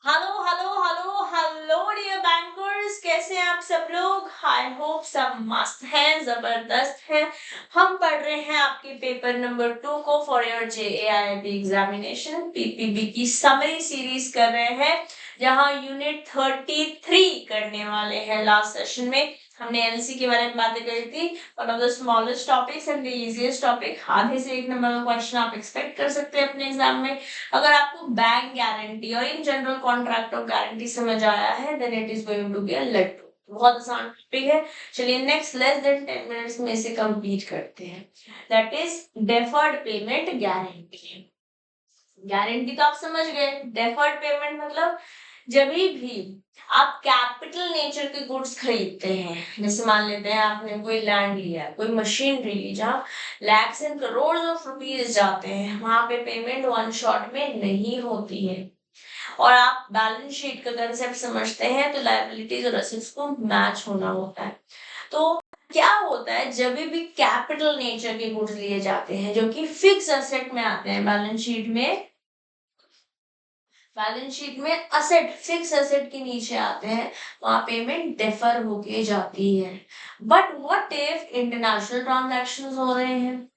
Hello hello hello hello dear bankers, कैसे हैं आप सब लोग। आई होप सब मस्त हैं, जबरदस्त हैं। हम पढ़ रहे हैं आपके पेपर नंबर 2 को फॉर योर जेएआईबी एग्जामिनेशन पीपीबी की समरी सीरीज कर रहे हैं, जहां यूनिट 33 करने वाले हैं। लास्ट सेशन में हमने एलसी के बारे में बातें करी थी। One of the smallest topics and the easiest topic. आधे से एक नंबर का क्वेश्चन आप एक्सपेक्ट कर सकते हैं अपने एग्जाम में। अगर आपको बैंक गारंटी और in general contract of guarantee समझ आया है, then it is going to be a लट्टू। बहुत आसान टॉपिक है। चलिए नेक्स्ट लेस देन 10 मिनट्स में इसे कंप्लीट करते हैं। That is deferred payment guarantee. Guarantee तो आप समझ गए। डेफर्ड पेमेंट मतलब जब भी आप कैपिटल नेचर के गुड्स खरीदते हैं, जैसे मान लेते हैं आपने कोई लैंड लिया, कोई मशीनरी ली, जहाँ lakhs and crore of rupees जाते हैं, वहां पे पेमेंट वन शॉट में नहीं होती है। और आप बैलेंस शीट का कंसेप्ट समझते हैं, तो लायबिलिटीज और असेट्स को मैच होना होता है। तो क्या होता है, जब भी कैपिटल नेचर के गुड्स लिए जाते हैं जो कि फिक्स असेट में आते हैं, बैलेंस शीट में असेट फिक्स असेट के नीचे आते हैं, वहां पेमेंट डिफर होके जाती है। But what if international transactions हो रहे हैं,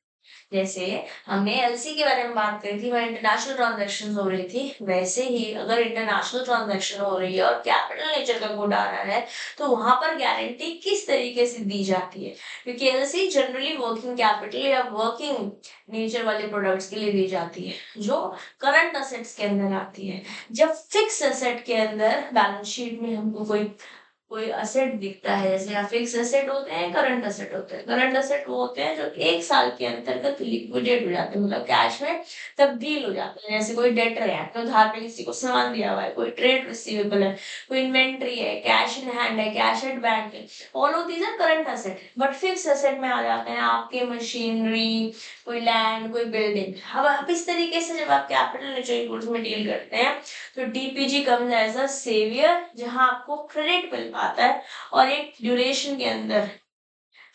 जैसे हमने एलसी के बारे में बात करी थी, वह इंटरनेशनल ट्रांजैक्शन हो रही थी, वैसे ही अगर इंटरनेशनल ट्रांजैक्शन हो रही है और कैपिटल नेचर का गुड आ रहा है, तो वहां पर गारंटी किस तरीके से दी जाती है। क्योंकि एलसी जनरली वर्किंग कैपिटल या वर्किंग नेचर वाले प्रोडक्ट्स के लिए दी जाती है, जो करंट असेट्स के अंदर आती है। जब फिक्स असेट के अंदर बैलेंस शीट में हमको कोई कोई असेट दिखता है, जैसे यहाँ फिक्स असेट होते हैं, करंट असेट होते हैं। करंट असेट वो होते हैं जो एक साल के अंतर्गत लिक्विडेट हो जाते हैं, मतलब कैश में तब्दील हो जाते हैं। जैसे कोई डेटर है, आपने उधार पे किसी को सामान दिया हुआ है, कोई ट्रेड रिसीवेबल है, कोई इन्वेंट्री है, कैश इन हैंड है, कैश एट बैंक है, all of these are current asset. But fix asset में आ जाते हैं आपके मशीनरी, कोई लैंड, कोई बिल्डिंग। अब आप इस तरीके से जब आप कैपिटल नेचुरल गुड्स में डील करते हैं, तो DPG comes as a saviour, जहां आपको क्रेडिट मिल पाता है और एक ड्यूरेशन के अंदर,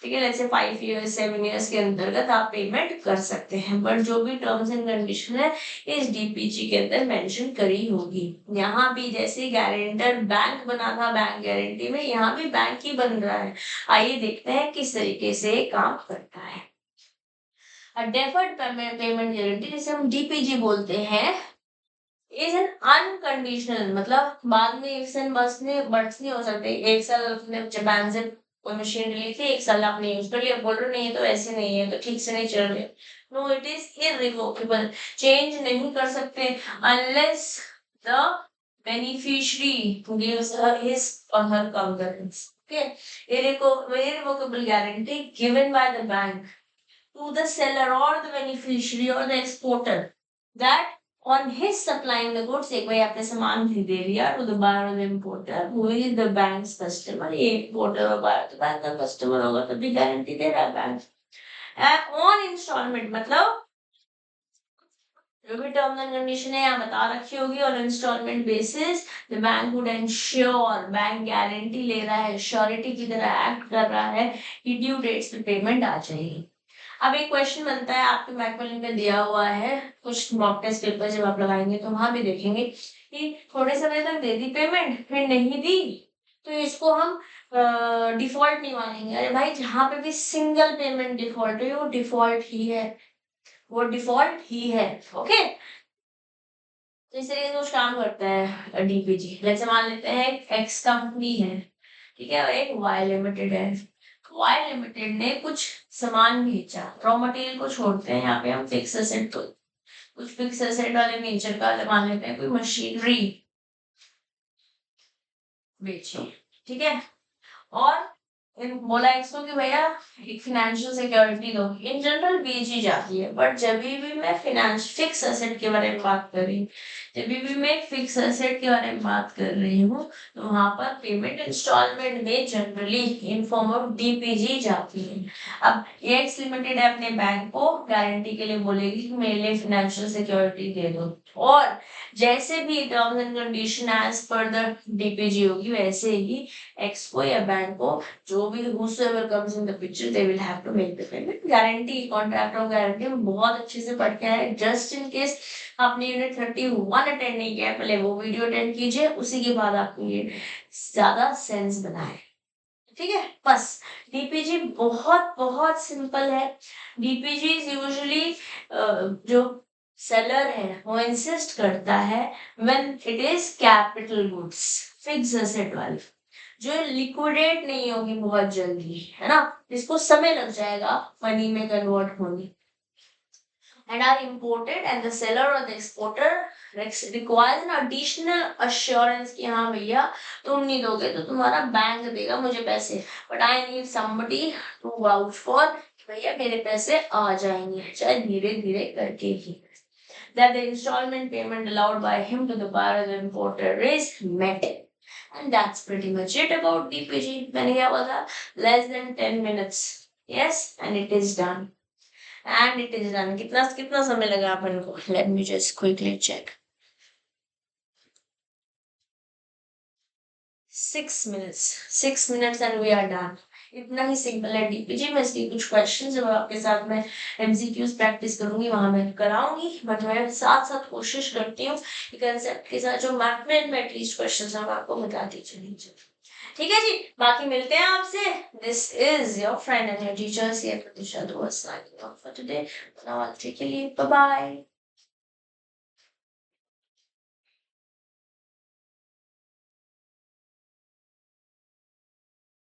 ठीक है, जैसे 5 इयर्स 7 इयर्स के अंतर्गत आप पेमेंट कर सकते हैं। बट जो भी टर्म्स एंड कंडीशन है इस डीपीजी के अंदर मेंशन करी होगी। यहाँ भी जैसे गारंटर बैंक बना था बैंक गारंटी में, यहाँ भी बैंक ही बन रहा है। आइए देखते हैं किस तरीके से काम करता है। डेफर्ड पेमेंट गारंटी, जिसे हम डीपीजी बोलते हैं, इज एन अनकंडीशनल, मतलब बाद में इफ्स एंड बट्स नहीं हो सकते। एक साल आपने जापान से कोई मशीन ली थी, एक साल आपने यूज कर लिया, बोल रहे नहीं तो ऐसे नहीं है, तो ठीक से नहीं चल रहे। No, it is irrevocable. Change नहीं कर सकते unless the beneficiary gives her his or her concurrence. Okay, irrevocable guarantee given by the bank to the seller or the beneficiary or the exporter that on his supplying the goods, एक भाई आपने सामान खरीदे लिया, to the buyer or the importer who is the bank's customer, ये importer और buyer तो bank का customer होगा, तभी गारंटी दे रहा है बैंक। ऑन इंस्टॉलमेंट मतलब जो भी टर्म्स एंड कंडीशन है यहाँ बता रखी होगी, और instalment basis the bank would ensure, bank guarantee ले रहा है, श्योरिटी की तरह एक्ट कर रहा है कि ड्यू डेट्स पे पेमेंट आ जाएगी। अब एक क्वेश्चन बनता है, आपके मैकमिलन में दिया हुआ है, कुछ मॉक टेस्ट पेपर जब आप लगाएंगे तो वहां भी देखेंगे कि थोड़े समय तक दे दी पेमेंट, फिर नहीं दी, तो इसको हम डिफॉल्ट नहीं मानेंगे। अरे भाई, जहां पे भी सिंगल पेमेंट डिफॉल्ट है, वो डिफॉल्ट ही है, वो डिफॉल्ट ही है। ओके, तो इस तरीके से कुछ काम करता है डीपीजी। जैसे मान लेते हैं एक्स कंपनी है, ठीक है, और एक वाई लिमिटेड है। वाई लिमिटेड ने कुछ सामान भेजा, रॉ मटेरियल को छोड़ते हैं, यहाँ पे हम फिक्स एसेट, तो कुछ फिक्स एसेट वाले नेचर का मान लेते हैं, कोई मशीनरी बेची, ठीक है, और बोला इसको कि भैया एक फाइनेंशियल सिक्योरिटी दो। इन जनरल बेची जाती है, बट जब भी मैं फाइनेंस फिक्स एसेट के बारे में बात कर रही हूँ, जब भी मैं फिक्स एसेट के बारे में बात कर रही हूँ, तो वहां पर पेमेंट इंस्टॉलमेंट में generally in form of DPG जाती है। अब एक्स लिमिटेड है, अपने बैंक को गारंटी के लिए बोलेगी कि मेरे लिए फाइनेंशियल सिक्योरिटी दे दो, और जैसे भी terms and condition as per the DPG होगी, वैसे ही एक्स को या बैंक को, जो भी whosoever comes in the picture, they will have to make the payment. Guarantee, contract of guarantee में बहुत अच्छे से पढ़ के आए, जस्ट इन केस आपने यूनिट 31 अटेंड नहीं किया, पहले वो वीडियो अटेंड कीजिए, उसी के बाद आपको ये ज्यादा सेंस बनाए। ठीक है, बस डीपीजी बहुत बहुत सिंपल है। डीपीजी यूजुअली जो सेलर है वो इंसिस्ट करता है when it is capital goods, fix asset वाली, जो लिक्विडेट नहीं होगी बहुत जल्दी, है ना, जिसको समय लग जाएगा मनी में कन्वर्ट होने, and are imported, and the seller or the exporter requires an additional assurance कि हाँ भैया तुम नहीं दोगे तो तुम्हारा बैंक देगा मुझे पैसे, but I need somebody to vouch for कि भैया मेरे पैसे आ जाएंगे, चाहे धीरे धीरे करके ही, that the installment payment allowed by him to the buyer or the importer is met. And that's pretty much it about DPG. मैंने क्या बोला, less than 10 minutes, yes, and it is done. And it is done. कितना कितना समय लगा अपन को? Let me just quickly check. 6 minutes. 6 minutes and we are done. इतना ही simple है डीपीजी में। इसके कुछ क्वेश्चन जब आपके साथ में एमसीक्यूज प्रैक्टिस करूंगी वहां मैं कराऊंगी, बट मैं साथ साथ कोशिश करती हूँ कि कंसेप्ट के साथ जो मैथमेटिक्स में एटलीस्ट क्वेश्चन हम आपको बताती चली जाए। ठीक है जी, बाकी मिलते हैं आपसे। This is your friend and your teacher C Pratiksha, signing off for today. Now I'll take a leave. Bye bye.